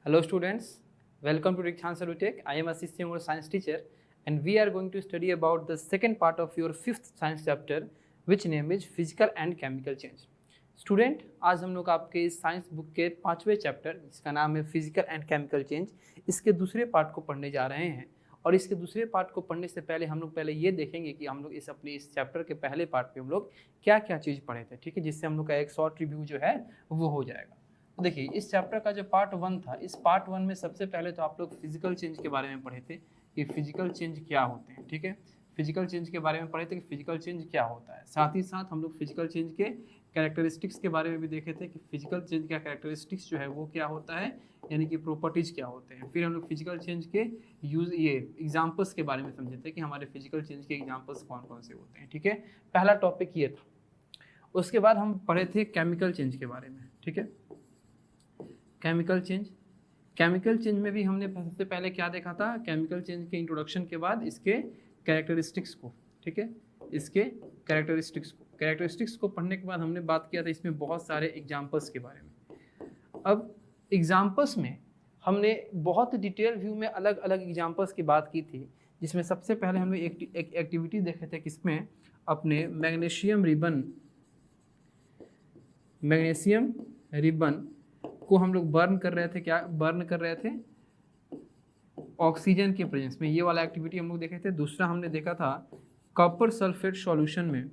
Hello students, welcome to Rikshan Tech. I am Ashish Singh, your science teacher, and we are going to study about the second part of your fifth science chapter, which name is physical and chemical change. Student, आज हम लोग आपके इस science book के 5वें chapter जिसका नाम है फिजिकल एंड केमिकल चेंज, इसके दूसरे पार्ट को पढ़ने जा रहे हैं। और इसके दूसरे पार्ट को पढ़ने से पहले हम लोग पहले ये देखेंगे कि हम लोग इस चैप्टर के पहले पार्ट पे हम लोग क्या क्या चीज़ पढ़े थे, ठीक है, जिससे हम लोग का एक शॉर्ट रिव्यू जो है वो हो जाएगा। तो देखिए, इस चैप्टर का जो पार्ट 1 था, इस पार्ट 1 में सबसे पहले तो आप लोग फिजिकल चेंज के बारे में पढ़े थे कि फिजिकल चेंज क्या होते हैं, ठीक है। फिजिकल चेंज के बारे में पढ़े थे कि फिजिकल चेंज क्या होता है। साथ ही साथ हम लोग फिजिकल चेंज के कैरेक्टरिस्टिक्स के बारे में भी देखे थे कि फिजिकल चेंज का कैरेक्टरिस्टिक्स जो है वो क्या होता है, यानी कि प्रॉपर्टीज क्या होते हैं। फिर हम लोग फिजिकल चेंज के ये एग्जाम्पल्स के बारे में समझे थे कि हमारे फिजिकल चेंज के एग्जाम्पल्स कौन कौन से होते हैं, ठीक है। पहला टॉपिक ये था। उसके बाद हम पढ़े थे केमिकल चेंज के बारे में, ठीक है। केमिकल चेंज में भी हमने सबसे पहले क्या देखा था, केमिकल चेंज के इंट्रोडक्शन के बाद इसके कैरेक्टरिस्टिक्स को, ठीक है, इसके कैरेक्टरिस्टिक्स को पढ़ने के बाद हमने बात किया था इसमें बहुत सारे एग्जाम्पल्स के बारे में। अब एग्जाम्पल्स में हमने बहुत डिटेल व्यू में अलग अलग एग्जाम्पल्स की बात की थी, जिसमें सबसे पहले हमने एक एक्टिविटी देखे थे किसमें, अपने मैग्नीशियम रिबन को हम लोग बर्न कर रहे थे। क्या बर्न कर रहे थे? ऑक्सीजन के प्रेजेंस में। ये वाला एक्टिविटी हम लोग देखे थे। दूसरा हमने देखा था कॉपर सल्फेट सॉल्यूशन में,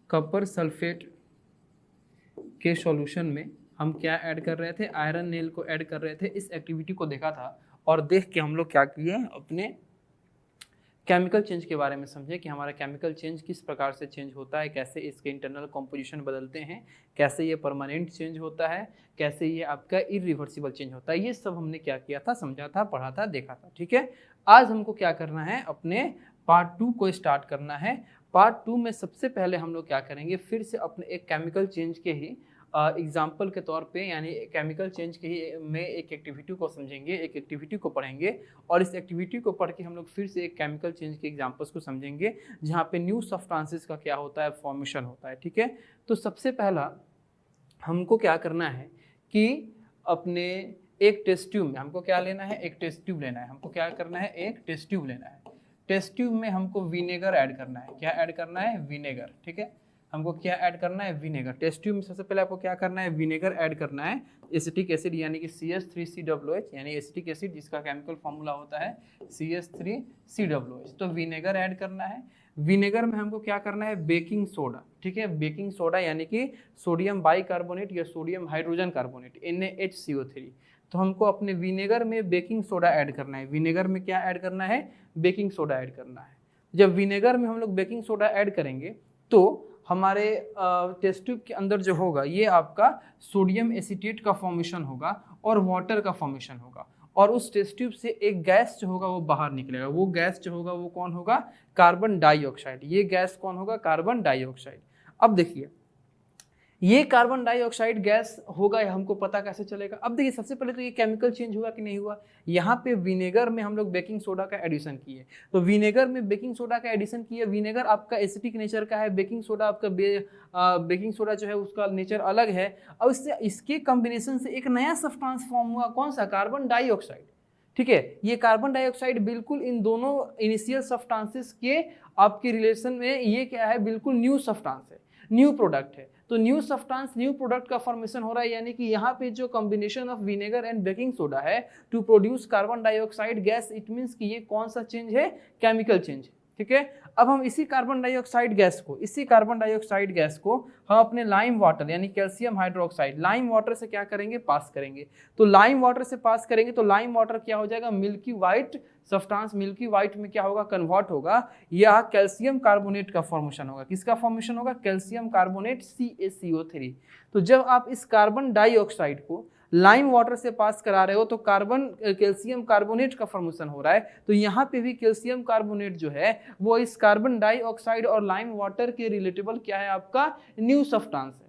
कॉपर सल्फेट के सॉल्यूशन में हम क्या ऐड कर रहे थे, आयरन नेल को ऐड कर रहे थे। इस एक्टिविटी को देखा था और देख के हम लोग क्या किए, अपने केमिकल चेंज के बारे में समझे कि हमारा केमिकल चेंज किस प्रकार से चेंज होता है, कैसे इसके इंटरनल कॉम्पोजिशन बदलते हैं, कैसे ये परमानेंट चेंज होता है, कैसे ये आपका इरिवर्सिबल चेंज होता है। ये सब हमने क्या किया था, समझा था, पढ़ा था, देखा था, ठीक है। आज हमको क्या करना है, अपने पार्ट 2 को स्टार्ट करना है। पार्ट 2 में सबसे पहले हम लोग क्या करेंगे, फिर से अपने एक केमिकल चेंज के ही एग्जाम्पल के तौर पे, यानी केमिकल चेंज के ही में एक एक्टिविटी को समझेंगे, एक एक्टिविटी को पढ़ेंगे, और इस एक्टिविटी को पढ़ के हम लोग फिर से एक केमिकल चेंज के एग्जाम्पल्स को समझेंगे, जहाँ पे न्यू सब्सटेंसेस का क्या होता है, फॉर्मेशन होता है, ठीक है। तो सबसे पहला हमको क्या करना है कि अपने एक टेस्ट ट्यूब में हमको क्या लेना है, एक टेस्ट ट्यूब लेना है। हमको क्या करना है, एक टेस्ट ट्यूब लेना है। टेस्ट ट्यूब में हमको विनेगर ऐड करना है। क्या ऐड करना है? विनेगर, ठीक है। हमको क्या ऐड करना है? विनेगर। टेस्ट ट्यूब में सबसे पहले आपको क्या करना है, विनेगर ऐड करना है। एसिटिक एसिड यानी कि CH3COOH, यानी एसिटिक एसिड जिसका केमिकल फॉर्मूला होता है CH3COOH। तो विनेगर ऐड करना है। विनेगर में हमको क्या करना है, बेकिंग सोडा, ठीक है। बेकिंग सोडा यानी कि सोडियम बाइकार्बोनेट या सोडियम हाइड्रोजन कार्बोनेट, NaHCO3। तो हमको अपने विनेगर में बेकिंग सोडा ऐड करना है। विनेगर में क्या ऐड करना है, बेकिंग सोडा ऐड करना है। जब विनेगर में हम लोग बेकिंग सोडा ऐड करेंगे तो हमारे टेस्ट ट्यूब के अंदर जो होगा, ये आपका सोडियम एसीटेट का फॉर्मेशन होगा और वाटर का फॉर्मेशन होगा, और उस टेस्ट ट्यूब से एक गैस जो होगा वो बाहर निकलेगा। वो गैस जो होगा वो कौन होगा, कार्बन डाइऑक्साइड। ये गैस कौन होगा, कार्बन डाइऑक्साइड। अब देखिए, ये कार्बन डाइऑक्साइड गैस होगा, हमको पता कैसे चलेगा। अब देखिए, सबसे पहले तो ये केमिकल चेंज हुआ कि नहीं हुआ। यहाँ पे विनेगर में हम लोग बेकिंग सोडा का एडिशन किए, तो विनेगर में बेकिंग सोडा का एडिशन किए। विनेगर आपका एसिटिक नेचर का है, बेकिंग सोडा आपका बेकिंग सोडा जो है उसका नेचर अलग है। अब इसके कॉम्बिनेशन से एक नया सब्सटेंस फॉर्म हुआ, कौन सा, कार्बन डाइऑक्साइड, ठीक है। ये कार्बन डाइऑक्साइड बिल्कुल इन दोनों इनिशियल सब्सटेंसेस के आपके रिलेशन में ये क्या है, बिल्कुल न्यू सब्सटेंस है, न्यू प्रोडक्ट है। तो न्यू सब्सटेंस, न्यू प्रोडक्ट का फॉर्मेशन हो रहा है, यानी कि यहाँ पे जो combination of vinegar and baking soda है to produce carbon dioxide gas, it means कि ये कौन सा चेंज है, केमिकल चेंज, ठीक है। अब हम इसी कार्बन डाइऑक्साइड गैस को हम अपने लाइम वाटर यानी कैल्शियम हाइड्रोक्साइड, लाइम वाटर से क्या करेंगे, पास करेंगे। तो लाइम वाटर से पास करेंगे तो लाइम वाटर क्या हो जाएगा, milky white substance, milky white में क्या होगा, कन्वर्ट होगा। यह कैल्शियम कार्बोनेट का फॉर्मेशन होगा। किसका फॉर्मेशन होगा, कैल्शियम कार्बोनेट CaCO3। तो जब आप इस कार्बन डाइऑक्साइड को लाइम वाटर से पास करा रहे हो तो कैल्शियम कार्बोनेट का फॉर्मेशन हो रहा है। तो यहाँ पे भी कैल्शियम कार्बोनेट जो है वो इस कार्बन डाइऑक्साइड और लाइम वाटर के रिलेटेबल क्या है, आपका न्यू सब्सटेंस है।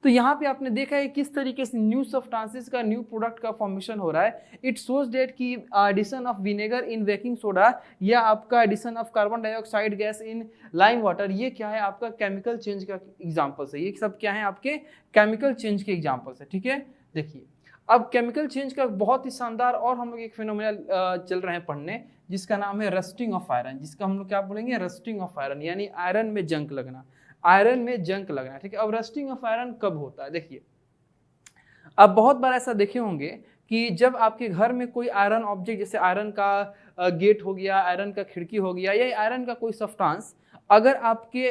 तो यहाँ पे आपने देखा है किस तरीके से न्यू सब्सटेंसेस का, न्यू प्रोडक्ट का फॉर्मेशन हो रहा है। इट शोज डेट की addition of vinegar in baking soda या आपका addition of carbon dioxide gas in lime water, ये क्या है, आपका केमिकल चेंज का एग्जाम्पल्स है। ये सब क्या है, आपके केमिकल चेंज के एग्जाम्पल्स है, ठीक है। देखिए, अब केमिकल चेंज का बहुत ही शानदार और हम लोग एक फिनोमेना चल रहे हैं पढ़ने, जिसका नाम है रस्टिंग ऑफ आयरन, जिसका हम लोग क्या बोलेंगे, रस्टिंग ऑफ आयरन, यानी आयरन में जंक लगना, आयरन में जंक लगना, ठीक है। अब रस्टिंग ऑफ आयरन कब होता है, देखिए अब बहुत बार ऐसा देखे होंगे कि जब आपके घर में कोई आयरन ऑब्जेक्ट, जैसे आयरन का गेट हो गया, आयरन का खिड़की हो गया, या आयरन का कोई सब्सटेंस अगर आपके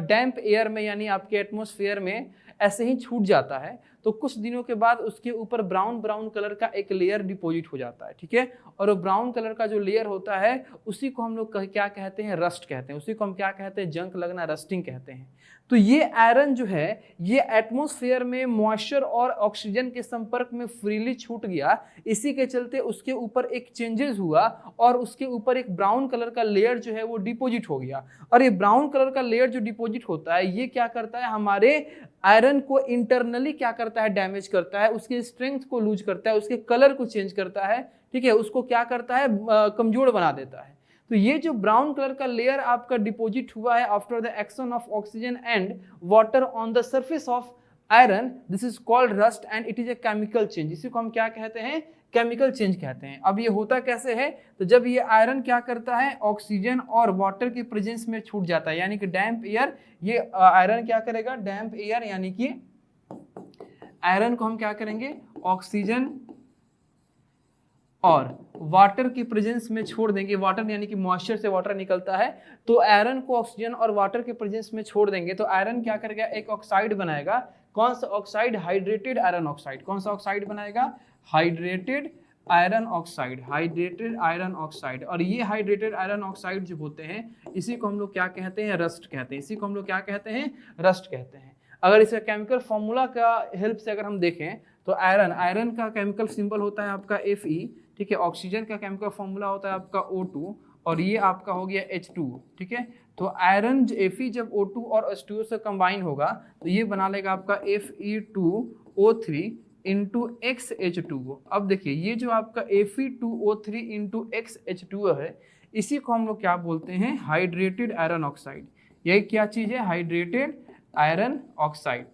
डैम्प एयर में यानी आपके एटमॉस्फेयर में ऐसे ही छूट जाता है, तो कुछ दिनों के बाद उसके ऊपर ब्राउन ब्राउन कलर का एक लेयर डिपॉजिट हो जाता है, ठीक है। और वो ब्राउन कलर का जो लेयर होता है उसी को हम लोग क्या कहते हैं, रस्ट कहते हैं, उसी को हम क्या कहते हैं, जंक लगना, रस्टिंग कहते हैं। तो ये आयरन जो है ये एटमॉस्फेयर में मॉइस्चर और ऑक्सीजन के संपर्क में फ्रीली छूट गया, इसी के चलते उसके ऊपर एक चेंजेस हुआ और उसके ऊपर एक ब्राउन कलर का लेयर जो है वो डिपॉजिट हो गया। और ये ब्राउन कलर का लेयर जो डिपॉजिट होता है ये क्या करता है, हमारे आयरन को इंटरनली क्या करता है, डैमेज करता है, उसके स्ट्रेंथ को लूज करता है, उसके कलर को चेंज करता है, ठीक है, उसको क्या करता है, कमजोर बना देता है। तो ये जो ब्राउन कलर का लेयर आपका डिपॉजिट हुआ है after the action of oxygen and water on the surface of iron, this is called rust and it is a chemical change. इसी को हम क्या कहते हैं, केमिकल चेंज कहते हैं। अब ये होता कैसे है, तो जब ये आयरन क्या करता है, ऑक्सीजन और वाटर के प्रेजेंस में छूट जाता है, यानी कि डैम्प एयर, ये आयरन क्या करेगा, डैम्प एयर, यानी कि आयरन को हम क्या करेंगे, ऑक्सीजन और वाटर की प्रेजेंस में छोड़ देंगे, वाटर यानी कि मॉइस्चर से वाटर निकलता है, तो आयरन को ऑक्सीजन और वाटर के प्रेजेंस में छोड़ देंगे तो आयरन क्या करेगा, एक ऑक्साइड बनाएगा। कौन सा ऑक्साइड, हाइड्रेटेड आयरन ऑक्साइड। कौन सा ऑक्साइड बनाएगा, hydrated iron oxide, hydrated iron oxide. और ये हाइड्रेटेड आयरन ऑक्साइड जो होते हैं इसी को हम लोग क्या कहते हैं, रस्ट कहते हैं, इसी को हम लोग क्या कहते हैं, रस्ट कहते हैं। अगर इसका केमिकल फॉर्मूला का हेल्प से अगर हम देखें तो आयरन का केमिकल सिंबल होता है आपका Fe, ठीक है। ऑक्सीजन का केमिकल फॉर्मूला होता है आपका O2 और ये आपका हो गया H2, ठीक है। तो आयरन Fe जब O2 और H2O से कंबाइन होगा तो ये बना लेगा आपका Fe2O3 इंटू XH2O। अब देखिए ये जो आपका Fe2O3 इंटू XH2O है इसी को हम लोग क्या बोलते हैं, हाइड्रेटेड आयरन ऑक्साइड। यही क्या चीज है, हाइड्रेटेड आयरन ऑक्साइड।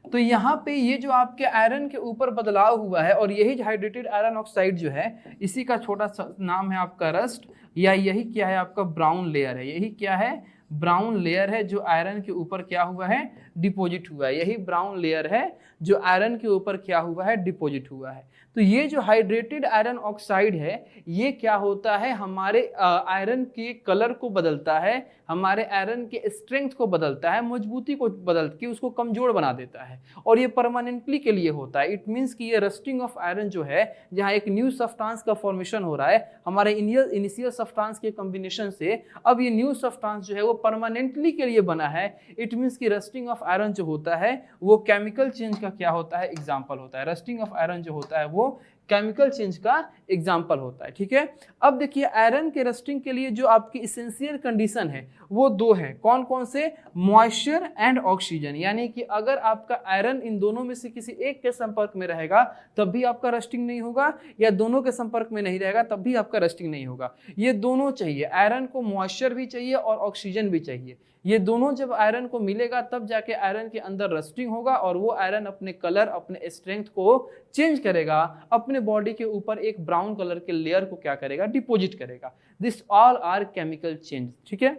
तो यहाँ पे ये जो आपके आयरन के ऊपर बदलाव हुआ है और यही हाइड्रेटेड आयरन ऑक्साइड जो है इसी का छोटा सा नाम है आपका रस्ट, या यही क्या है आपका ब्राउन लेयर है। यही क्या है, ब्राउन लेयर है जो आयरन के ऊपर क्या हुआ है, डिपॉजिट हुआ है। यही ब्राउन लेयर है जो आयरन के ऊपर क्या हुआ है, डिपॉजिट हुआ है। तो ये जो हाइड्रेटेड आयरन ऑक्साइड है ये क्या होता है, हमारे आयरन के कलर को बदलता है, हमारे आयरन के स्ट्रेंथ को बदलता है, मजबूती को बदल के उसको कमजोर बना देता है और ये परमानेंटली के लिए होता है। इट मीन्स कि ये रस्टिंग ऑफ आयरन जो है, जहाँ एक न्यू सब्सटेंस का फॉर्मेशन हो रहा है हमारे इनिशियल सब्सटेंस के कॉम्बिनेशन से, अब ये न्यू सब्सटेंस जो है वो परमानेंटली के लिए बना है। इट मीन्स कि रस्टिंग ऑफ आयरन जो होता है वो केमिकल चेंज का क्या होता है, एग्जाम्पल होता है। रस्टिंग ऑफ आयरन जो होता है वो केमिकल चेंज का एग्जाम्पल होता है, ठीक है। अब देखिए आयरन के रस्टिंग के लिए जो आपकी इसेंशियल कंडीशन है वो दो है, कौन कौन से, मॉइस्चर एंड ऑक्सीजन। यानी कि अगर आपका आयरन इन दोनों में से किसी एक के संपर्क में रहेगा तब भी आपका रस्टिंग नहीं होगा, या दोनों के संपर्क में नहीं रहेगा तब भी आपका रस्टिंग नहीं होगा। ये दोनों चाहिए, आयरन को मॉइस्चर भी चाहिए और ऑक्सीजन भी चाहिए। ये दोनों जब आयरन को मिलेगा तब जाके आयरन के अंदर रस्टिंग होगा और वो आयरन अपने कलर, अपने स्ट्रेंथ को चेंज करेगा, अपने बॉडी के ऊपर एक ब्राउन कलर के लेयर को क्या करेगा, डिपॉजिट करेगा। This all are chemical change, ठीक है।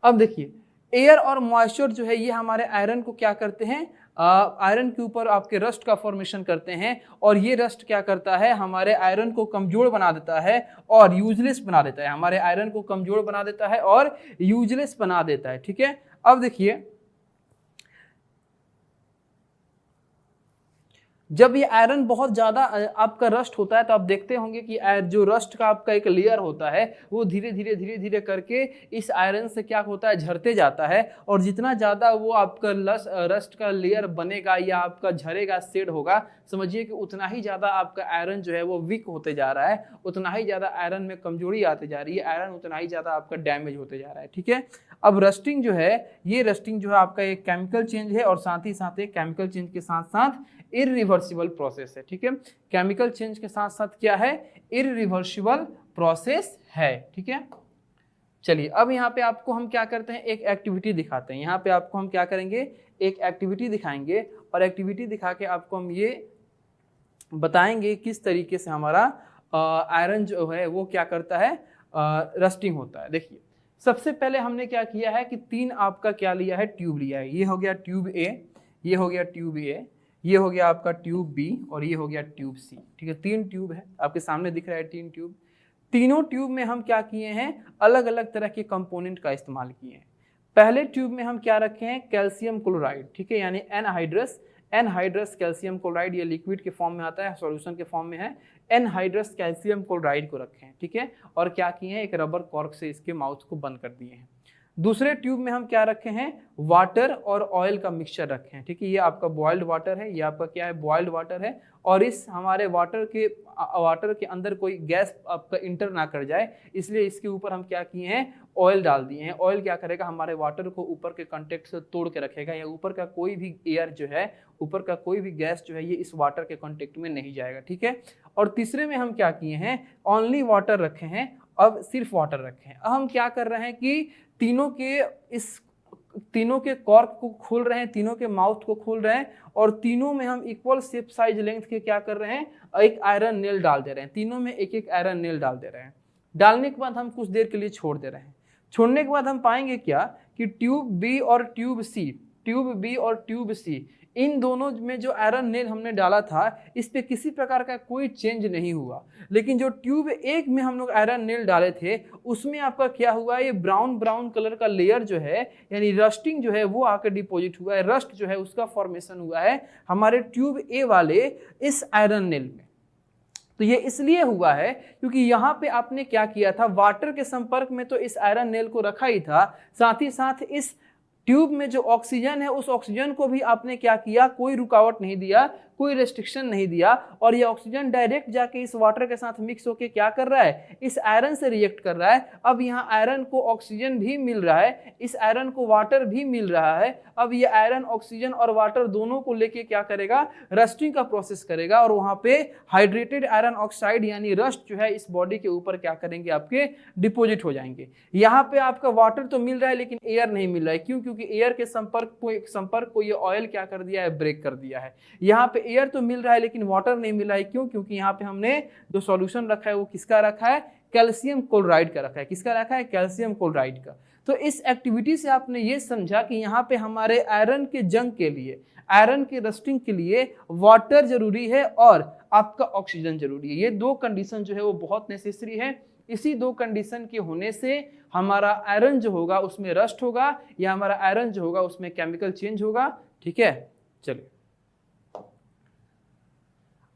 अब देखिए एयर और मॉइस्चर जो है ये हमारे आयरन को क्या करते हैं, आयरन के ऊपर आपके रस्ट का फॉर्मेशन करते हैं और ये रस्ट क्या करता है, हमारे आयरन को कमजोर बना देता है और यूजलेस बना देता है। हमारे आयरन को कमजोर बना देता है और यूजलेस बना देता है, ठीक है। अब देखिए जब ये आयरन बहुत ज़्यादा आपका रस्ट होता है तो आप देखते होंगे कि जो रस्ट का आपका एक लेयर होता है वो धीरे धीरे करके इस आयरन से क्या होता है, झरते जाता है। और जितना ज़्यादा वो आपका रस्ट का लेयर बनेगा या आपका झरेगा, शेड होगा, समझिए कि उतना ही ज़्यादा आपका आयरन जो है वो वीक होते जा रहा है, उतना ही ज़्यादा आयरन में कमजोरी आती जा रही है, आयरन उतना ही ज़्यादा आपका डैमेज होते जा रहा है, ठीक है। अब रस्टिंग जो है, ये रस्टिंग जो है आपका एक केमिकल चेंज है और साथ ही साथ एक केमिकल चेंज के साथ साथ इरिवर्सिबल प्रोसेस है, ठीक है। केमिकल चेंज के साथ साथ क्या है, इरिवर्सिबल प्रोसेस है, ठीक है। चलिए अब यहाँ पे आपको हम क्या करते हैं, एक एक्टिविटी दिखाते हैं। यहाँ पे आपको हम क्या करेंगे, एक एक्टिविटी दिखाएंगे और एक्टिविटी दिखा के आपको हम ये बताएंगे किस तरीके से हमारा आयरन जो है वो क्या करता है, रस्टिंग होता है। देखिए सबसे पहले हमने क्या किया है कि 3 आपका क्या लिया है, ट्यूब लिया है। ये हो गया ट्यूब ए, ये हो गया ट्यूब ए, ये हो गया आपका ट्यूब बी और ये हो गया ट्यूब सी। ठीक है, 3 ट्यूब है आपके सामने दिख रहा है, 3 ट्यूब। तीनों ट्यूब में हम क्या किए हैं, अलग अलग तरह के कंपोनेंट का इस्तेमाल किए हैं। पहले ट्यूब में हम क्या रखे हैं, कैल्शियम क्लोराइड, ठीक है, यानी एनहाइड्रस कैल्शियम क्लोराइड। ये लिक्विड के फॉर्म में आता है, सॉल्यूशन के फॉर्म में है। एनहाइड्रस कैल्शियम क्लोराइड को रखे हैं, ठीक है, और क्या किए हैं, एक रबर कॉर्क से इसके माउथ को बंद कर दिए हैं। दूसरे ट्यूब में हम क्या रखे हैं, वाटर और ऑयल का मिक्सचर रखे हैं। ठीक है, ये आपका बॉइल्ड वाटर है, ये आपका क्या है, बॉइल्ड वाटर है। और इस हमारे वाटर के अंदर कोई गैस आपका इंटर ना कर जाए, इसलिए इसके ऊपर हम क्या किए हैं, ऑयल डाल दिए हैं। ऑयल क्या करेगा, हमारे वाटर को ऊपर के कंटेक्ट से तोड़ के रखेगा, या ऊपर का कोई भी एयर जो है, ऊपर का कोई भी गैस जो है, ये इस वाटर के कांटेक्ट में नहीं जाएगा। ठीक है, और तीसरे में हम क्या किए हैं, ओनली वाटर रखे हैं, अब सिर्फ वाटर रखे हैं। अब हम क्या कर रहे हैं कि तीनों के कॉर्क को खोल रहे हैं, तीनों के माउथ को खोल रहे हैं, और तीनों में हम इक्वल शेप साइज लेंथ के क्या कर रहे हैं, एक आयरन नेल डाल दे रहे हैं। तीनों में एक एक आयरन नेल डाल दे रहे हैं। डालने के बाद हम कुछ देर के लिए छोड़ दे रहे हैं। छोड़ने के बाद हम पाएंगे क्या कि ट्यूब बी और ट्यूब सी, इन दोनों में जो आयरन नेल हमने डाला था, इस पे किसी प्रकार का कोई चेंज नहीं हुआ। लेकिन जो ट्यूब एक में हम लोग आयरन नेल डाले थे, उसमें आपका क्या हुआ, ये ब्राउन कलर का लेयर जो है, यानी रस्टिंग जो है वो आकर डिपॉजिट हुआ है। रस्ट जो है उसका फॉर्मेशन हुआ है हमारे ट्यूब ए वाले इस आयरन नेल में। तो ये इसलिए हुआ है क्योंकि यहाँ पे आपने क्या किया था, वाटर के संपर्क में तो इस आयरन नेल को रखा ही था, साथ ही साथ इस ट्यूब में जो ऑक्सीजन है, उस ऑक्सीजन को भी आपने क्या किया, कोई रुकावट नहीं दिया, कोई रेस्ट्रिक्शन नहीं दिया, और ये ऑक्सीजन डायरेक्ट जाके इस वाटर के साथ मिक्स होके क्या कर रहा है, इस आयरन से रिएक्ट कर रहा है। अब यहाँ आयरन को ऑक्सीजन भी मिल रहा है, इस आयरन को वाटर भी मिल रहा है। अब ये आयरन ऑक्सीजन और वाटर दोनों को लेके क्या करेगा, रस्टिंग का प्रोसेस करेगा, और वहाँ पे हाइड्रेटेड आयरन ऑक्साइड यानी रस्ट जो है इस बॉडी के ऊपर क्या करेंगे, आपके डिपोजिट हो जाएंगे। यहाँ पे आपका वाटर तो मिल रहा है लेकिन एयर नहीं मिल रहा है। क्यों? क्योंकि एयर के संपर्क को ये ऑयल क्या कर दिया है, ब्रेक कर दिया है। यहाँ पे एयर तो मिल रहा है लेकिन वाटर नहीं मिल रहा है। क्यों? क्योंकि यहाँ पे हमने जो सॉल्यूशन रखा है वो किसका रखा है, कैल्शियम क्लोराइड का रखा है। किसका रखा है, कैल्शियम क्लोराइड का। तो इस एक्टिविटी से आपने ये समझा कि यहाँ पे हमारे आयरन के जंग के लिए, आयरन के रस्टिंग के लिए वाटर जरूरी है और आपका ऑक्सीजन जरूरी है। ये दो कंडीशन जो है वो बहुत नेसेसरी है। इसी दो कंडीशन के होने से हमारा आयरन जो होगा उसमें रस्ट होगा, या हमारा आयरन जो होगा उसमें केमिकल चेंज होगा। ठीक है, चलिए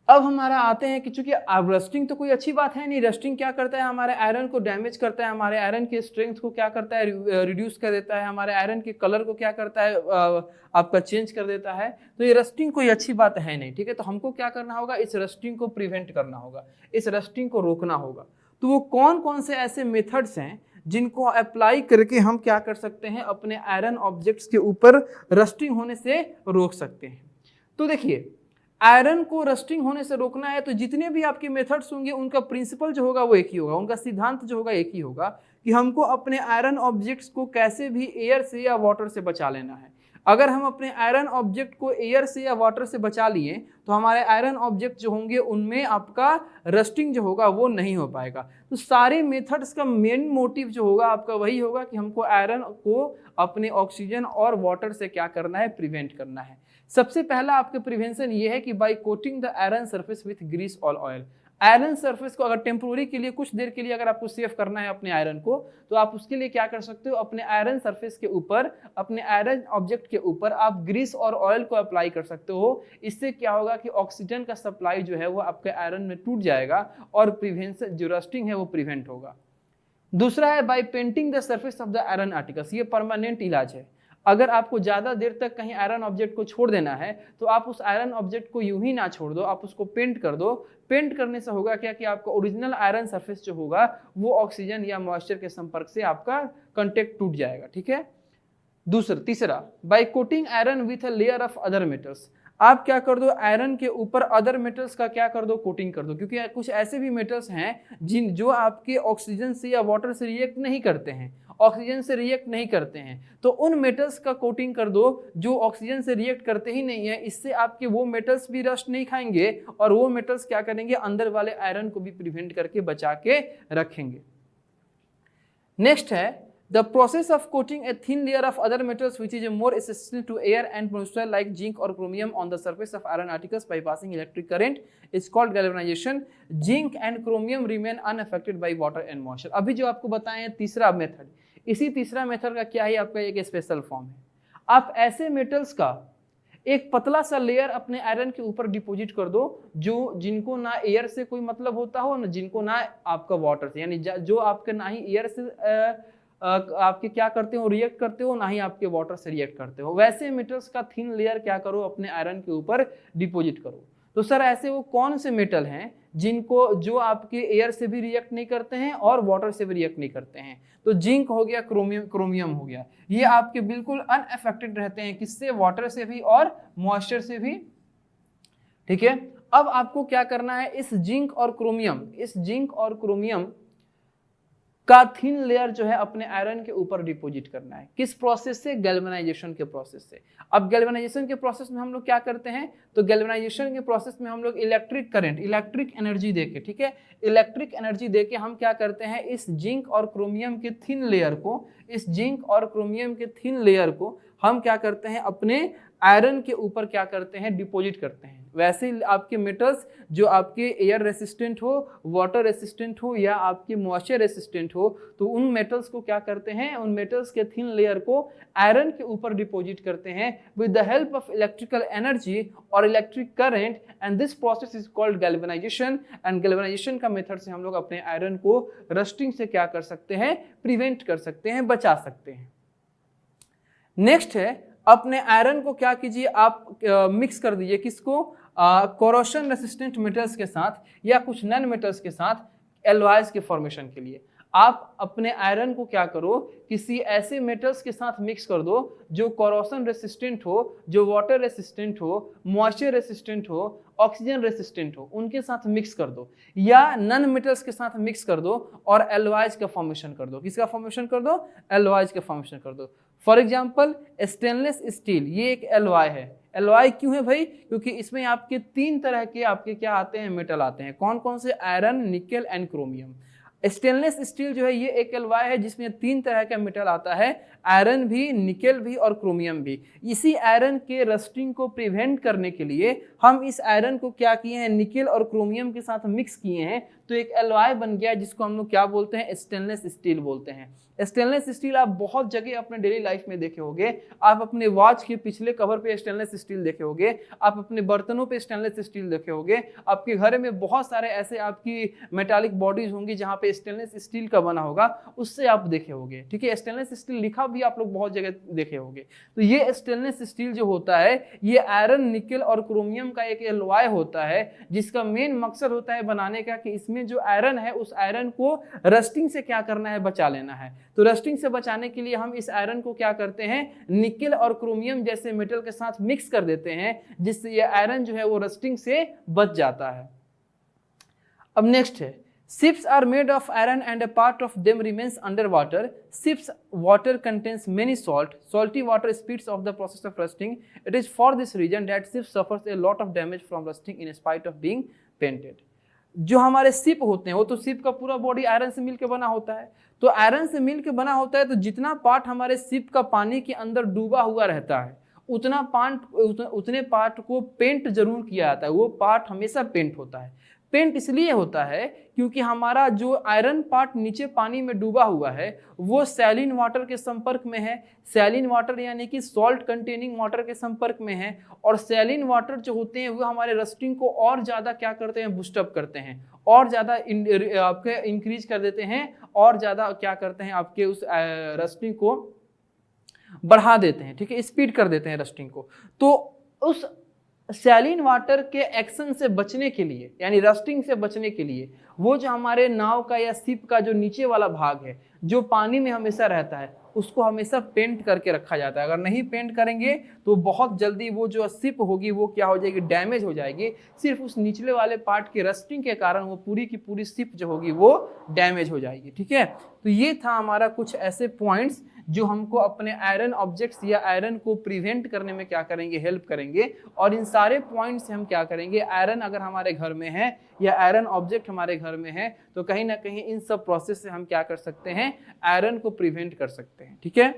अब हमारा आते हैं कि चूंकि रस्टिंग तो कोई अच्छी बात है नहीं। रस्टिंग क्या करता है, हमारे आयरन को डैमेज करता है, हमारे आयरन के स्ट्रेंथ को क्या करता है, रिड्यूस कर देता है, हमारे आयरन के कलर को क्या करता है, आपका चेंज कर देता है। तो ये रस्टिंग कोई अच्छी बात है नहीं। ठीक है, तो हमको क्या करना होगा, इस रस्टिंग को प्रिवेंट करना होगा, इस रस्टिंग को रोकना होगा। तो वो कौन कौन से ऐसे मेथड्स हैं जिनको अप्लाई करके हम क्या कर सकते हैं, अपने आयरन ऑब्जेक्ट्स के ऊपर रस्टिंग होने से रोक सकते हैं। तो देखिए, आयरन को रस्टिंग होने से रोकना है तो जितने भी आपके मेथड्स होंगे उनका प्रिंसिपल जो होगा वो एक ही होगा, उनका सिद्धांत जो होगा एक ही होगा कि हमको अपने आयरन ऑब्जेक्ट्स को कैसे भी एयर से या वाटर से बचा लेना है। अगर हम अपने आयरन ऑब्जेक्ट को एयर से या वाटर से बचा लिए तो हमारे आयरन ऑब्जेक्ट जो होंगे उनमें आपका रस्टिंग जो होगा वो नहीं हो पाएगा। तो सारे मेथड्स का मेन मोटिव जो होगा आपका वही होगा कि हमको आयरन को अपने ऑक्सीजन और वाटर से क्या करना है, प्रिवेंट करना है। सबसे पहला आपका प्रिवेंशन ये है कि by coating the iron surface with grease और ऑयल। आयरन सरफेस को अगर टेम्पोररी के लिए, कुछ देर के लिए अगर आपको सेव करना है अपने आयरन को, तो आप उसके लिए क्या कर सकते हो, अपने आयरन सरफेस के ऊपर, अपने आयरन ऑब्जेक्ट के ऊपर आप ग्रीस और ऑयल को अप्लाई कर सकते हो। इससे क्या होगा कि ऑक्सीजन का सप्लाई जो है वो आपके आयरन में टूट जाएगा और प्रिवेंशन जो रस्टिंग है वो प्रिवेंट होगा। दूसरा है by painting the surface of the iron articles. ये परमानेंट इलाज है। अगर आपको ज़्यादा देर तक कहीं आयरन ऑब्जेक्ट को छोड़ देना है तो आप उस आयरन ऑब्जेक्ट को यूं ही ना छोड़ दो, आप उसको पेंट कर दो। पेंट करने से होगा क्या कि आपका ओरिजिनल आयरन सरफेस जो होगा वो ऑक्सीजन या मॉइस्चर के संपर्क से आपका कंटेक्ट टूट जाएगा। ठीक है, तीसरा by coating iron with a layer of other metals. आप क्या कर दो, आयरन के ऊपर अदर मेटल्स का क्या कर दो, कोटिंग कर दो। क्योंकि कुछ ऐसे भी मेटल्स हैं जो आपके ऑक्सीजन से या वाटर से रिएक्ट नहीं करते हैं ऑक्सीजन से रिएक्ट नहीं करते हैं, तो उन मेटल्स का कोटिंग कर दो जो ऑक्सीजन से रिएक्ट करते ही नहीं है। इससे आपके वो मेटल्स भी रस्ट नहीं खाएंगे और वो मेटल्स क्या करेंगे, अंदर वाले आयरन को भी प्रिवेंट करके बचा के रखेंगे। नेक्स्ट है the process of coating a thin layer of other metals which is more resistant to air and moisture like zinc or chromium on the surface of iron articles by passing electric current is called galvanization. Zinc and chromium remain unaffected by water and moisture. अभी जो आपको बताएं तीसरा method, इसी तीसरा method का क्या है, आपका एक स्पेशल फॉर्म है। आप ऐसे मेटल्स का एक पतला सा लेयर अपने आयरन के ऊपर डिपॉजिट कर दो जो जिनको ना एयर से कोई मतलब होता हो, ना जिनको ना आपका वाटर से, यानी जो आपके ना ही एयर से आपके क्या करते हो, रिएक्ट करते हो, ना ही आपके वाटर से रिएक्ट करते हो, वैसे मेटल्स का थिन लेयर क्या करो, अपने आयरन के ऊपर डिपॉजिट करो। तो सर ऐसे वो कौन से मेटल हैं जिनको जो आपके एयर से भी रिएक्ट नहीं करते हैं और वाटर से भी रिएक्ट नहीं करते हैं? तो जिंक हो गया, क्रोमियम हो गया, ये आपके बिल्कुल अनअफेक्टेड रहते हैं, किससे, वाटर से भी और मॉइस्चर से भी। ठीक है, अब आपको क्या करना है, इस जिंक और क्रोमियम का थिन लेयर जो है अपने आयरन के ऊपर डिपॉजिट करना है। किस प्रोसेस से? गैल्वेनाइजेशन के प्रोसेस से। अब गैल्वेनाइजेशन के प्रोसेस में हम लोग क्या करते हैं, तो गैल्वेनाइजेशन के प्रोसेस में हम लोग इलेक्ट्रिक करंट, इलेक्ट्रिक एनर्जी देके, ठीक है, इलेक्ट्रिक एनर्जी देके हम क्या करते हैं, इस जिंक और क्रोमियम के थिन लेयर को, हम क्या करते हैं, अपने आयरन के ऊपर क्या करते हैं, डिपॉजिट करते हैं। वैसे ही आपके मेटल्स जो आपके एयर रेसिस्टेंट हो, वाटर रेसिस्टेंट हो या आपके मॉइस्चर रेसिस्टेंट हो, तो उन मेटल्स को क्या करते हैं, उन मेटल्स के थिन लेयर को आयरन के ऊपर डिपॉजिट करते हैं with the help of electrical energy और electric current, and this process is called galvanisation. And galvanisation का मेथड से हम लोग अपने आयरन को रस्टिंग से क्या कर सकते हैं, प्रिवेंट कर सकते हैं, बचा सकते हैं। नेक्स्ट है, अपने आयरन को क्या कीजिए, आप मिक्स कर दीजिए, किसको, कोरोशन रेसिस्टेंट मेटल्स के साथ या कुछ नॉन मेटल्स के साथ एलॉयज के फॉर्मेशन के लिए। आप अपने आयरन को क्या करो, किसी ऐसे मेटल्स के साथ मिक्स कर दो जो कोरोशन रेसिस्टेंट हो, जो वाटर रेसिस्टेंट हो, मॉइस्चर रेसिस्टेंट हो, ऑक्सीजन रेसिस्टेंट हो, उनके साथ मिक्स कर दो, या नॉन मेटल्स के साथ मिक्स कर दो और एलॉयज का फॉर्मेशन कर दो। किसका फॉर्मेशन कर दो, एलॉयज का फॉर्मेशन कर दो। फॉर एग्जाम्पल स्टेनलेस स्टील, ये एक एलॉय है। एलॉय क्यों है भाई, क्योंकि इसमें आपके 3 तरह के आपके क्या आते हैं, मेटल आते हैं। कौन कौन से? Iron, nickel and chromium. Stainless steel जो है ये एक एलॉय है जिसमें 3 तरह का मेटल आता है, आयरन भी, निकेल भी और क्रोमियम भी। इसी आयरन के रस्टिंग को प्रिवेंट करने के लिए हम इस आयरन को क्या किए हैं, निकेल और क्रोमियम के साथ मिक्स किए हैं, तो एक एलॉय बन गया जिसको हम लोग क्या बोलते हैं, स्टेनलेस स्टील बोलते हैं। स्टेनलेस स्टील आप बहुत जगह अपने डेली लाइफ में देखे होंगे। आप अपने वॉच के पिछले कवर पे स्टेनलेस स्टील देखे होंगे, आप अपने बर्तनों पे स्टेनलेस स्टील देखे होंगे, आपके घर में बहुत सारे ऐसे आपकी मेटालिक बॉडीज होंगी जहाँ पे स्टेनलेस स्टील का बना होगा, उससे आप देखे होंगे। ठीक है, स्टेनलेस स्टील लिखा भी आप लोग बहुत जगह देखे होंगे। तो ये स्टेनलेस स्टील जो होता है ये आयरन, निकेल और क्रोमियम का एक एलॉय होता है जिसका मेन मकसद होता है बनाने का कि इसमें जो आयरन है उस आयरन को रस्टिंग से क्या करना है, बचा लेना है। तो रस्टिंग से बचाने के लिए हम इस आयरन को क्या करते हैं, निकेल और क्रोमियम जैसे मेटल के साथ मिक्स कर देते हैं, जिससे ये आयरन जो है वो रस्टिंग से बच जाता है। अब नेक्स्ट है, ships are made of iron and a part of them remains underwater. Ships water contains many salty water speeds of the process of rusting. It is for this reason that ships suffers a lot of damage from rusting in spite of being painted. जो हमारे ship होते हैं वो तो ship का पूरा body iron से मिलकर बना होता है, तो आयरन से मिलकर बना होता है, तो जितना पार्ट हमारे शिप का पानी के अंदर डूबा हुआ रहता है उतने पार्ट को पेंट जरूर किया जाता है। वो पार्ट हमेशा पेंट होता है। पेंट इसलिए होता है क्योंकि हमारा जो आयरन पार्ट नीचे पानी में डूबा हुआ है वो सैलिन वाटर के संपर्क में है। सैलिन वाटर यानी कि सॉल्ट कंटेनिंग वाटर के संपर्क में है, और सैलिन वाटर जो होते हैं वो हमारे रस्टिंग को और ज़्यादा क्या करते हैं, बूस्टअप करते हैं, और ज़्यादा आपके इंक्रीज कर देते हैं, और ज़्यादा क्या करते हैं, आपके उस रस्टिंग को बढ़ा देते हैं। ठीक है, स्पीड कर देते हैं रस्टिंग को। तो उस सैलिन वाटर के एक्शन से बचने के लिए, यानी रस्टिंग से बचने के लिए, वो जो हमारे नाव का या शिप का जो नीचे वाला भाग है जो पानी में हमेशा रहता है उसको हमेशा पेंट करके रखा जाता है। अगर नहीं पेंट करेंगे तो बहुत जल्दी वो जो शिप होगी वो क्या हो जाएगी, डैमेज हो जाएगी। सिर्फ उस निचले वाले पार्ट के रस्टिंग के कारण वो पूरी की पूरी शिप जो होगी वो डैमेज हो जाएगी। ठीक है, तो ये था हमारा कुछ ऐसे पॉइंट्स जो हमको अपने आयरन ऑब्जेक्ट्स या आयरन को प्रिवेंट करने में क्या करेंगे, हेल्प करेंगे। और इन सारे पॉइंट से हम क्या करेंगे, आयरन अगर हमारे घर में है या आयरन ऑब्जेक्ट हमारे घर में है तो कहीं ना कहीं इन सब प्रोसेस से हम क्या कर सकते हैं, आयरन को प्रिवेंट कर सकते हैं। ठीक है,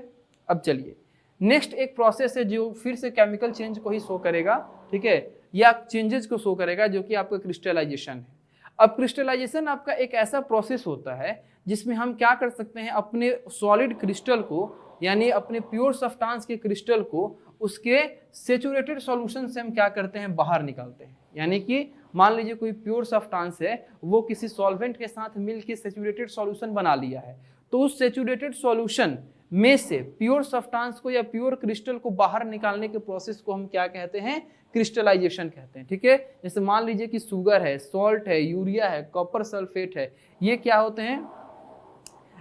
अब चलिए नेक्स्ट एक प्रोसेस है जो फिर से केमिकल चेंज को ही शो करेगा। ठीक है, या चेंजेस को शो करेगा, जो कि आपका क्रिस्टलाइजेशन है। अब क्रिस्टलाइजेशन आपका एक ऐसा प्रोसेस होता है जिसमें हम क्या कर सकते हैं, अपने सॉलिड क्रिस्टल को यानी अपने प्योर सब्सटेंस के क्रिस्टल को उसके सेचुरेटेड सॉल्यूशन से हम क्या करते हैं, बाहर निकालते हैं। यानी कि मान लीजिए कोई प्योर सब्सटेंस है, वो किसी सॉल्वेंट के साथ मिलकर सेचुरेटेड सॉल्यूशन बना लिया है, तो उस सेचुरेटेड सॉल्यूशन में से प्योर सब्सटेंस को या प्योर क्रिस्टल को बाहर निकालने के प्रोसेस को हम क्या कहते हैं, क्रिस्टलाइजेशन कहते हैं। ठीक है, जैसे मान लीजिए कि शुगर है, सॉल्ट है, यूरिया है, कॉपर सल्फेट है, ये क्या होते हैं,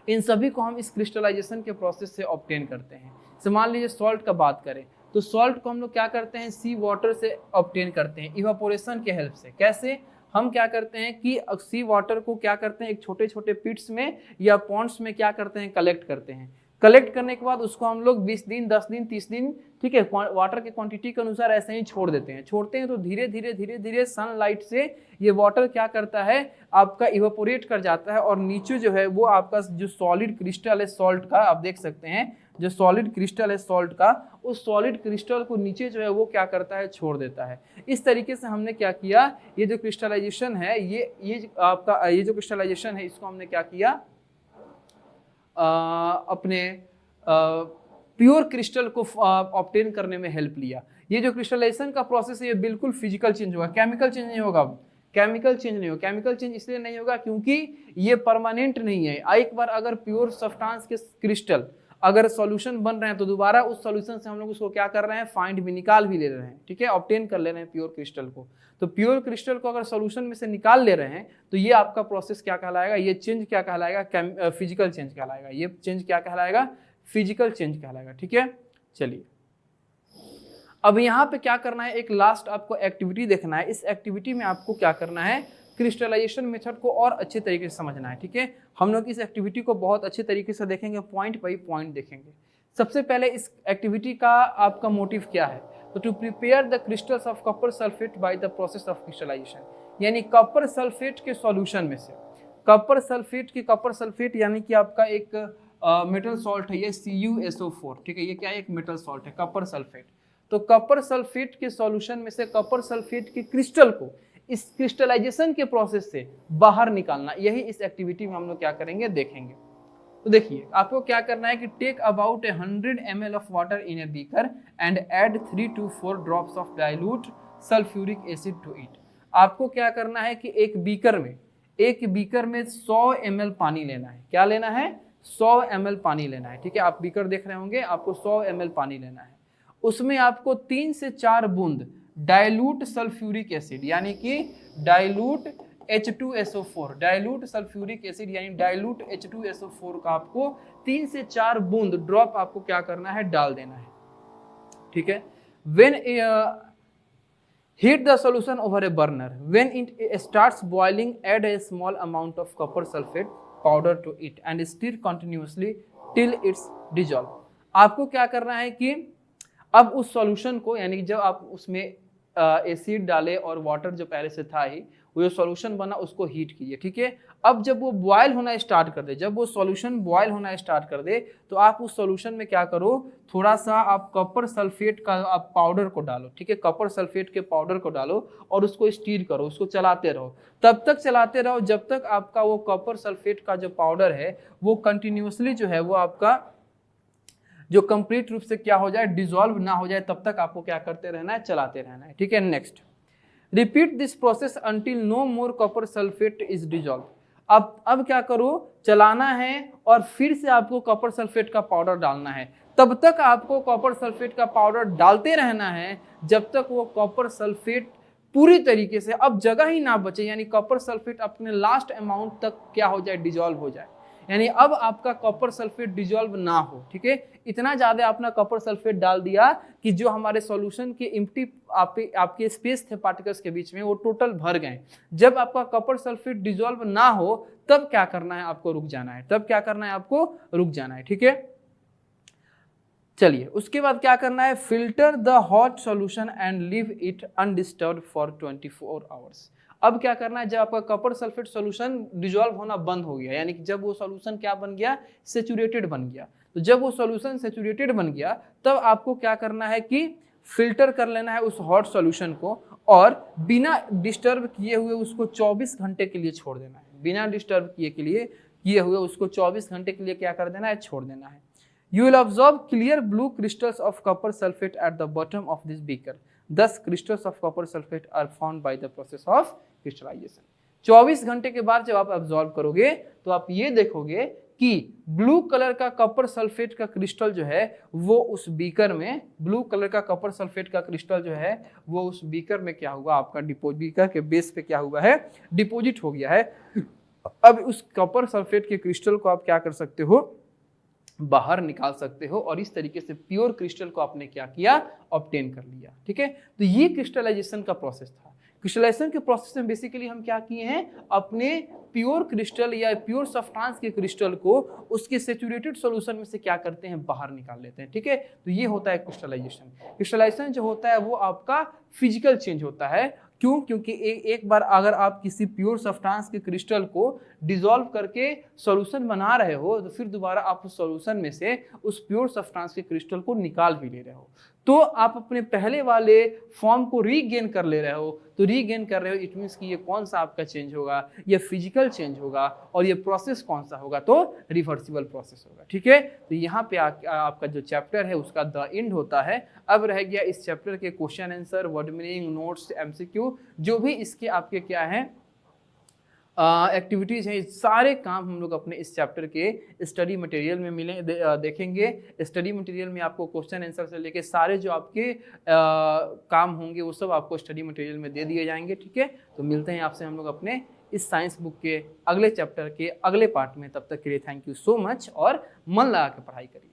इन सभी को हम इस क्रिस्टलाइजेशन के प्रोसेस से ऑब्टेन करते हैं। जैसे मान लीजिए सॉल्ट का बात करें तो सॉल्ट को हम लोग क्या करते हैं, सी वाटर से ऑब्टेन करते हैं, इवापोरेशन के हेल्प से। कैसे, हम क्या करते हैं कि सी वाटर को क्या करते हैं, एक छोटे छोटे पिट्स में या पॉन्ड्स में क्या करते हैं, कलेक्ट करते हैं। कलेक्ट करने के बाद उसको हम लोग 20 दिन, 10 दिन, 30 दिन, ठीक है, वाटर के क्वांटिटी के अनुसार ऐसे ही छोड़ देते हैं। छोड़ते हैं तो धीरे धीरे धीरे धीरे सनलाइट से ये वाटर क्या करता है, आपका इवेपोरेट कर जाता है, और नीचे जो है वो आपका जो सॉलिड क्रिस्टल है सॉल्ट का, आप देख सकते हैं जो सॉलिड क्रिस्टल है सॉल्ट का, उस सॉलिड क्रिस्टल को नीचे जो है वो क्या करता है, छोड़ देता है। इस तरीके से हमने क्या किया, ये जो क्रिस्टलाइजेशन है, ये आपका ये जो क्रिस्टलाइजेशन है, इसको हमने क्या किया, अपने प्योर क्रिस्टल को ऑब्टेन करने में हेल्प लिया। ये जो क्रिस्टलाइजेशन का प्रोसेस है ये बिल्कुल फिजिकल चेंज होगा, केमिकल चेंज नहीं होगा। केमिकल चेंज नहीं होगा, केमिकल चेंज इसलिए नहीं होगा क्योंकि ये परमानेंट नहीं है। एक बार अगर प्योर सब्सटेंस के क्रिस्टल अगर सॉल्यूशन बन रहे हैं तो दोबारा उस सॉल्यूशन से हम लोग उसको क्या कर रहे हैं, फाइंड भी, निकाल भी ले रहे हैं। ठीक है, ऑब्टेन कर ले रहे हैं प्योर क्रिस्टल को। तो प्योर क्रिस्टल को अगर सॉल्यूशन में से निकाल ले रहे हैं तो ये आपका प्रोसेस क्या कहलाएगा, ये चेंज क्या कहलाएगा, फिजिकल चेंज कहलाएगा। ये चेंज क्या कहलाएगा, फिजिकल चेंज कहलाएगा। ठीक है, चलिए अब यहाँ पे क्या करना है, एक लास्ट आपको एक्टिविटी देखना है। इस एक्टिविटी में आपको क्या करना है, क्रिस्टलाइजेशन मेथड को और अच्छे तरीके से समझना है। ठीक है, हम लोग इस एक्टिविटी को बहुत अच्छे तरीके से देखेंगे, पॉइंट बाई पॉइंट देखेंगे। सबसे पहले इस एक्टिविटी का आपका मोटिव क्या है, तो to prepare the crystals of copper sulphate by the process of crystallisation, यानी कॉपर सल्फेट के सॉल्यूशन में से कॉपर सल्फेट यानी कि आपका एक मेटल सॉल्ट है, ये CuSO4। ठीक है, ये क्या है, एक मेटल सॉल्ट है, कॉपर सल्फेट। तो कॉपर सल्फेट के सॉल्यूशन में से कॉपर सल्फेट के क्रिस्टल को इस क्रिस्टलाइजेशन के प्रोसेस से बाहर निकालना, यही इस एक्टिविटी में हम लोग क्या करेंगे, देखेंगे। तो देखिए आपको क्या करना है कि take about 100 ml of water in a beaker and add 3 to 4 drops of dilute sulphuric acid to it. आपको क्या करना है कि एक बीकर में 100 ml पानी लेना है। क्या लेना है, 100 ml पानी लेना है। ठीक है, आप बीकर देख रहे होंगे, आपको 100 ml पानी लेना है। उसमें आपको 3 से 4 बूंद डाइल्यूट सल्फ्यूरिक एसिड यानी कि dilute H2SO4, dilute sulphuric acid यानी डाइल्यूट H2SO4 का आपको 3 से 4 बूंद ड्रॉप आपको क्या करना है, डाल देना है। ठीक है, when heat the solution over a burner, when it starts boiling add a small amount of copper sulphate powder to it and stir continuously till it's dissolve. आपको क्या करना है कि अब उस सॉल्यूशन को, यानी कि जब आप उसमें एसिड डाले और वाटर जो पहले से था ही, वो जो सॉल्यूशन बना उसको हीट कीजिए। ठीक है, अब जब वो बॉयल होना स्टार्ट कर दे, जब वो सॉल्यूशन बॉयल होना स्टार्ट कर दे तो आप उस सॉल्यूशन में क्या करो, थोड़ा सा आप कॉपर सल्फेट का आप पाउडर को डालो। ठीक है, कॉपर सल्फेट के पाउडर को डालो और उसको स्टीर करो, उसको चलाते रहो, तब तक चलाते रहो जब तक आपका वो कॉपर सल्फेट का जो पाउडर है वो कंटिन्यूसली जो है वो आपका जो कंप्लीट रूप से क्या हो जाए, डिसॉल्व ना हो जाए, तब तक आपको क्या करते रहना है, चलाते रहना है। ठीक है, next, repeat this process until no more copper sulphate is dissolve. अब क्या करो, चलाना है और फिर से आपको कॉपर सल्फेट का पाउडर डालना है। तब तक आपको कॉपर सल्फेट का पाउडर डालते रहना है जब तक वो कॉपर सल्फेट पूरी तरीके से अब जगह ही ना बचे, यानी कॉपर सल्फेट अपने लास्ट अमाउंट तक क्या हो जाए, डिसॉल्व हो जाए। यानी अब आपका कॉपर सल्फेट डिजोल्व ना हो, ठीक है। इतना ज़्यादा आपने कॉपर सल्फेट डाल दिया कि जो हमारे सॉल्यूशन के एम्प्टी आपके स्पेस थे पार्टिकल्स के बीच में वो टोटल भर गए। जब आपका कॉपर सल्फेट डिजोल्व ना हो तब क्या करना है, आपको रुक जाना है, तब क्या करना है, आपको रुक जाना है, ठीक है। चलिए उसके बाद क्या करना है, filter the hot solution and leave it undisturbed for 24 hours. अब क्या करना है, जब आपका कॉपर सल्फेट सॉल्यूशन डिजोल्व होना बंद हो गया, यानी कि जब वो सॉल्यूशन क्या बन गया, सेचुरेटेड बन गया, तो जब वो सॉल्यूशन सेचुरेटेड बन गया तब आपको क्या करना है कि फिल्टर कर लेना है उस हॉट सॉल्यूशन को और बिना डिस्टर्ब किए हुए उसको 24 घंटे के लिए छोड़ देना है। बिना डिस्टर्ब किए हुए उसको 24 घंटे के लिए क्या कर देना है, छोड़ देना है। You will observe clear blue crystals of copper sulfate at the bottom of this beaker. Thus, crystals of copper sulfate are formed by the process of crystallization. 24 घंटे के बाद जब आप ऑब्जॉर्व करोगे तो आप ये देखोगे कि ब्लू कलर का कॉपर सल्फेट का क्रिस्टल जो है वो उस बीकर में, ब्लू कलर का कॉपर सल्फेट का क्रिस्टल जो है वो उस बीकर में क्या हुआ, आपका बीकर के बेस पे क्या हुआ है, डिपोजिट हो गया है। अब उस कॉपर सल्फेट के क्रिस्टल को आप क्या कर सकते हो, बाहर निकाल सकते हो और इस तरीके से प्योर क्रिस्टल को आपने क्या किया, ऑब्टेन कर लिया, ठीक है। तो ये क्रिस्टलाइजेशन का प्रोसेस था। क्रिस्टलाइजेशन के प्रोसेस में बेसिकली हम क्या किए हैं, अपने प्योर क्रिस्टल या प्योर सब्सटेंस के क्रिस्टल को उसके सेचुरेटेड सॉल्यूशन में से क्या करते हैं, बाहर निकाल लेते हैं, ठीक है। तो ये होता है क्रिस्टलाइजेशन। क्रिस्टलाइजेशन जो होता है वो आपका फिजिकल चेंज होता है। क्यों? क्योंकि एक बार अगर आप किसी प्योर सब्सटेंस के क्रिस्टल को डिसॉल्व करके सॉल्यूशन बना रहे हो तो फिर दोबारा आप उस सॉल्यूशन में से उस प्योर सब्सटेंस के क्रिस्टल को निकाल भी ले रहे हो, तो आप अपने पहले वाले फॉर्म को रीगेन कर ले रहे हो। तो रीगेन कर रहे हो इट मीन्स कि ये कौन सा आपका चेंज होगा, ये फिजिकल चेंज होगा और ये प्रोसेस कौन सा होगा, तो रिवर्सिबल प्रोसेस होगा, ठीक है। तो यहाँ पे आपका जो चैप्टर है उसका द एंड होता है। अब रह गया इस चैप्टर के question answer, word meaning, notes, MCQ, जो भी इसके आपके क्या है एक्टिविटीज़ हैं, सारे काम हम लोग अपने इस चैप्टर के स्टडी मटेरियल में देखेंगे। स्टडी मटेरियल में आपको क्वेश्चन आंसर से लेके सारे जो आपके काम होंगे वो सब आपको स्टडी मटेरियल में दे दिए जाएंगे, ठीक है। तो मिलते हैं आपसे हम लोग अपने इस साइंस बुक के अगले चैप्टर के अगले पार्ट में। तब तक के लिए थैंक यू सो मच और मन लगा के पढ़ाई करिए।